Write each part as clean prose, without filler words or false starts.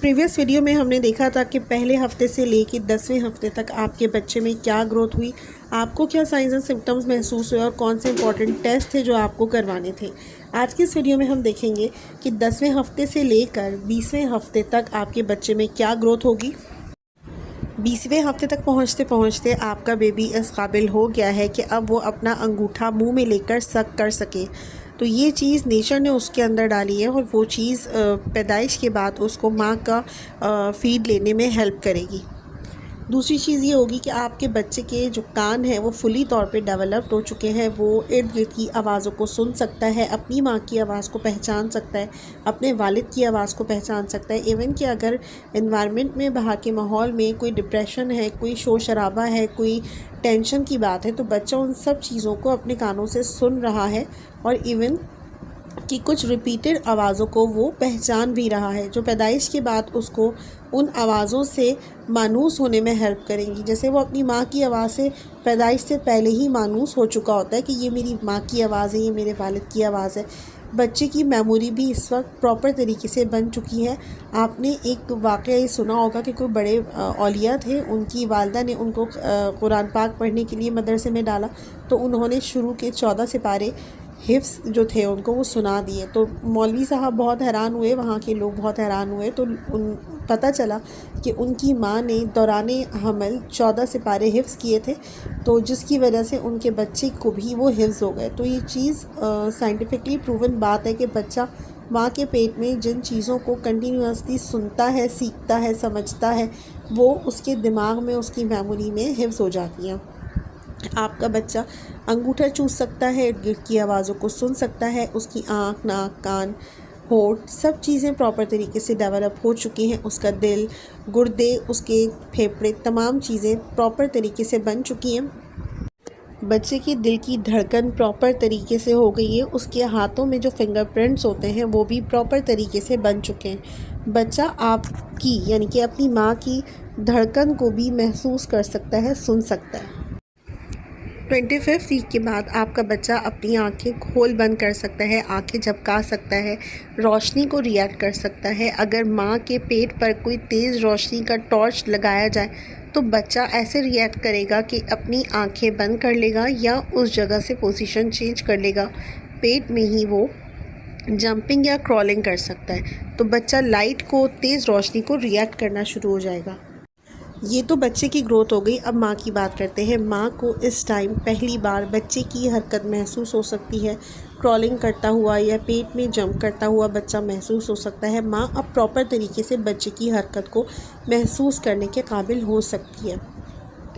Previous video में हमने देखा था कि पहले हफ्ते से लेकर 10वें हफ्ते तक आपके बच्चे में क्या ग्रोथ हुई, आपको क्या साइंस एंड सिम्टम्स महसूस हुए और कौन से इंपॉर्टेंट टेस्ट थे जो आपको करवाने थे। आज की इस वीडियो में हम देखेंगे कि 10वें हफ्ते से लेकर 20वें हफ्ते तक आपके बच्चे में क्या ग्रोथ होगी। 20वें हफ्ते तक पहुंचते पहुंचते आपका बेबी इस काबिल हो गया है कि अब वो अपना अंगूठा मुंह में लेकर सक कर सके। तो ये चीज़ नेचर ने उसके अंदर डाली है और वो चीज़ पैदाइश के बाद उसको माँ का फीड लेने में हेल्प करेगी। दूसरी चीज़ ये होगी कि आपके बच्चे के जो कान हैं वो फुली तौर पे डेवलप्ड हो चुके हैं। वो इर्द गिर्द की आवाज़ों को सुन सकता है, अपनी माँ की आवाज़ को पहचान सकता है, अपने वालिद की आवाज़ को पहचान सकता है। इवन कि अगर एनवायरनमेंट में, बाहर के माहौल में कोई डिप्रेशन है, कोई शोर शराबा है, कोई टेंशन की बात है, तो बच्चा उन सब चीज़ों को अपने कानों से सुन रहा है और इवन कि कुछ रिपीटेड आवाज़ों को वो पहचान भी रहा है, जो पैदाइश के बाद उसको उन आवाज़ों से मानूस होने में हेल्प करेंगी। जैसे वो अपनी माँ की आवाज़ से पैदाइश से पहले ही मानूस हो चुका होता है कि ये मेरी माँ की आवाज़ है, ये मेरे वालिद की आवाज़ है। बच्चे की मेमोरी भी इस वक्त प्रॉपर तरीके से बन चुकी है। आपने एक वाक़या ये सुना होगा कि कोई बड़े औलिया थे, उनकी वालिदा ने उनको कुरान पाक पढ़ने के लिए मदरसे में डाला, तो उन्होंने शुरू के 14 सिपारे हिफ्स जो थे उनको वो सुना दिए। तो मौलवी साहब बहुत हैरान हुए, वहाँ के लोग बहुत हैरान हुए। तो पता चला कि उनकी माँ ने दौराने हमल 14 सिपारे हिफ्स किए थे, तो जिसकी वजह से उनके बच्चे को भी वो हिफ्स हो गए। तो ये चीज़ साइंटिफिकली प्रूवन बात है कि बच्चा माँ के पेट में जिन चीज़ों को कंटिन्यूसली सुनता है, सीखता है, समझता है, वो उसके दिमाग में, उसकी मेमोरी में हिफ्स हो जाती हैं। आपका बच्चा अंगूठा चूस सकता है, इर्द गिर्द की आवाज़ों को सुन सकता है, उसकी आँख, नाक, कान, होंठ सब चीज़ें प्रॉपर तरीके से डेवलप हो चुकी हैं। उसका दिल, गुर्दे, उसके फेफड़े, तमाम चीज़ें प्रॉपर तरीके से बन चुकी हैं। बच्चे की दिल की धड़कन प्रॉपर तरीके से हो गई है। उसके हाथों में जो फिंगरप्रिंट्स होते हैं वो भी प्रॉपर तरीके से बन चुके हैं। बच्चा आपकी यानी कि अपनी माँ की धड़कन को भी महसूस कर सकता है, सुन सकता है। 25 वीक के बाद आपका बच्चा अपनी आंखें खोल बंद कर सकता है, आंखें झपका सकता है, रोशनी को रिएक्ट कर सकता है। अगर माँ के पेट पर कोई तेज़ रोशनी का टॉर्च लगाया जाए तो बच्चा ऐसे रिएक्ट करेगा कि अपनी आंखें बंद कर लेगा या उस जगह से पोजीशन चेंज कर लेगा। पेट में ही वो जंपिंग या क्रॉलिंग कर सकता है। तो बच्चा लाइट को, तेज़ रोशनी को रिएक्ट करना शुरू हो जाएगा। ये तो बच्चे की ग्रोथ हो गई। अब माँ की बात करते हैं। माँ को इस टाइम पहली बार बच्चे की हरकत महसूस हो सकती है, क्रॉलिंग करता हुआ या पेट में जंप करता हुआ बच्चा महसूस हो सकता है। माँ अब प्रॉपर तरीके से बच्चे की हरकत को महसूस करने के काबिल हो सकती है।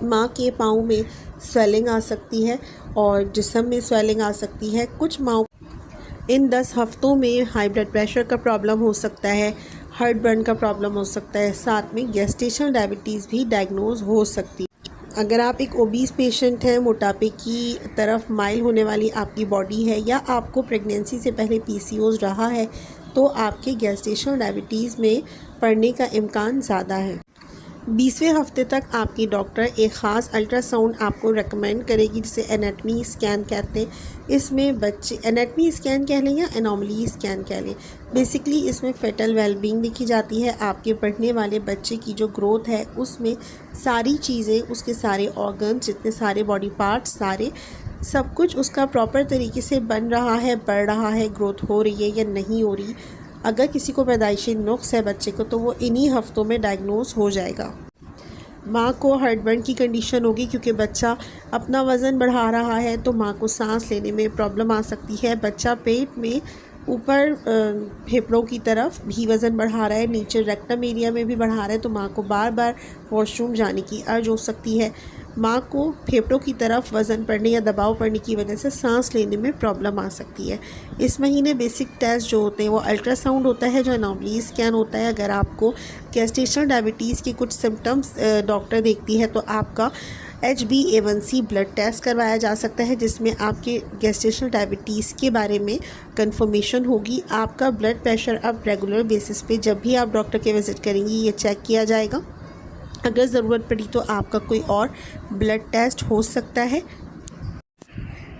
माँ के पाँव में स्वेलिंग आ सकती है और जिस्म में स्वेलिंग आ सकती है। कुछ माँ इन 10 हफ्तों में हाई ब्लड प्रेशर का प्रॉब्लम हो सकता है, हार्ट बर्न का प्रॉब्लम हो सकता है, साथ में गेस्टेशनल डायबिटीज़ भी डायग्नोज हो सकती है। अगर आप एक ओबीस पेशेंट हैं, मोटापे की तरफ माइल होने वाली आपकी बॉडी है, या आपको प्रेगनेंसी से पहले पीसीओएस रहा है, तो आपके गेस्टेशनल डायबिटीज़ में पड़ने का इम्कान ज़्यादा है। 20वें हफ्ते तक आपकी डॉक्टर एक ख़ास अल्ट्रासाउंड आपको रेकमेंड करेगी, जिसे एनाटमी स्कैन कहते हैं। इसमें बच्चे एनाटमी स्कैन कह लें या एनोमली स्कैन कह लें, बेसिकली इसमें फेटल वेलबींग देखी जाती है। आपके बढ़ने वाले बच्चे की जो ग्रोथ है उसमें सारी चीज़ें, उसके सारे ऑर्गन्स, जितने सारे बॉडी पार्ट्स, सारे सब कुछ उसका प्रॉपर तरीके से बन रहा है, बढ़ रहा है, ग्रोथ हो रही है या नहीं हो रही। अगर किसी को पैदाइशी नुक्स है बच्चे को, तो वो इन्हीं हफ्तों में डायग्नोज हो जाएगा। माँ को हार्ट बर्न की कंडीशन होगी क्योंकि बच्चा अपना वज़न बढ़ा रहा है, तो माँ को सांस लेने में प्रॉब्लम आ सकती है। बच्चा पेट में ऊपर फेफड़ों की तरफ भी वज़न बढ़ा रहा है, नीचे रेक्टम एरिया में भी बढ़ा रहा है, तो माँ को बार बार वॉशरूम जाने की अर्ज हो सकती है। माँ को फेफड़ों की तरफ वज़न पड़ने या दबाव पड़ने की वजह से सांस लेने में प्रॉब्लम आ सकती है। इस महीने बेसिक टेस्ट जो होते हैं वो अल्ट्रासाउंड होता है, जो एनोमली स्कैन होता है। अगर आपको गेस्टेशनल डायबिटीज़ के कुछ सिम्टम्स डॉक्टर देखती है तो आपका HbA1c ब्लड टेस्ट करवाया जा सकता है, जिसमें आपके गेस्टेशनल डायबिटीज़ के बारे में कंफर्मेशन होगी। आपका ब्लड प्रेशर अब रेगुलर बेसिस पे जब भी आप डॉक्टर के विज़िट करेंगी ये चेक किया जाएगा। अगर ज़रूरत पड़ी तो आपका कोई और ब्लड टेस्ट हो सकता है।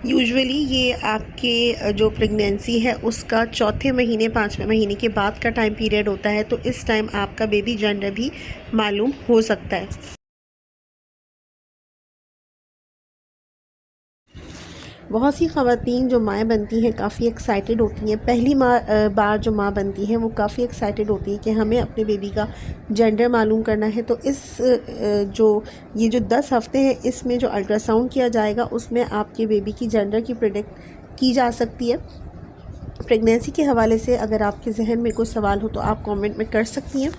यूजुअली ये आपके जो प्रेगनेंसी है उसका चौथे महीने 5वें महीने के बाद का टाइम पीरियड होता है, तो इस टाइम आपका बेबी जेंडर भी मालूम हो सकता है। बहुत सी ख़वातीन जो माएँ बनती हैं काफ़ी एक्साइटेड होती हैं। पहली बार जो माँ बनती हैं वो काफ़ी एक्साइटेड होती है कि हमें अपने बेबी का जेंडर मालूम करना है। तो ये जो 10 हफ़्ते हैं इसमें जो अल्ट्रासाउंड किया जाएगा उसमें आपके बेबी की जेंडर की प्रेडिक्ट की जा सकती है। प्रेगनेंसी के हवाले से अगर आपके जहन में कोई सवाल हो तो आप कमेंट में कर सकती हैं।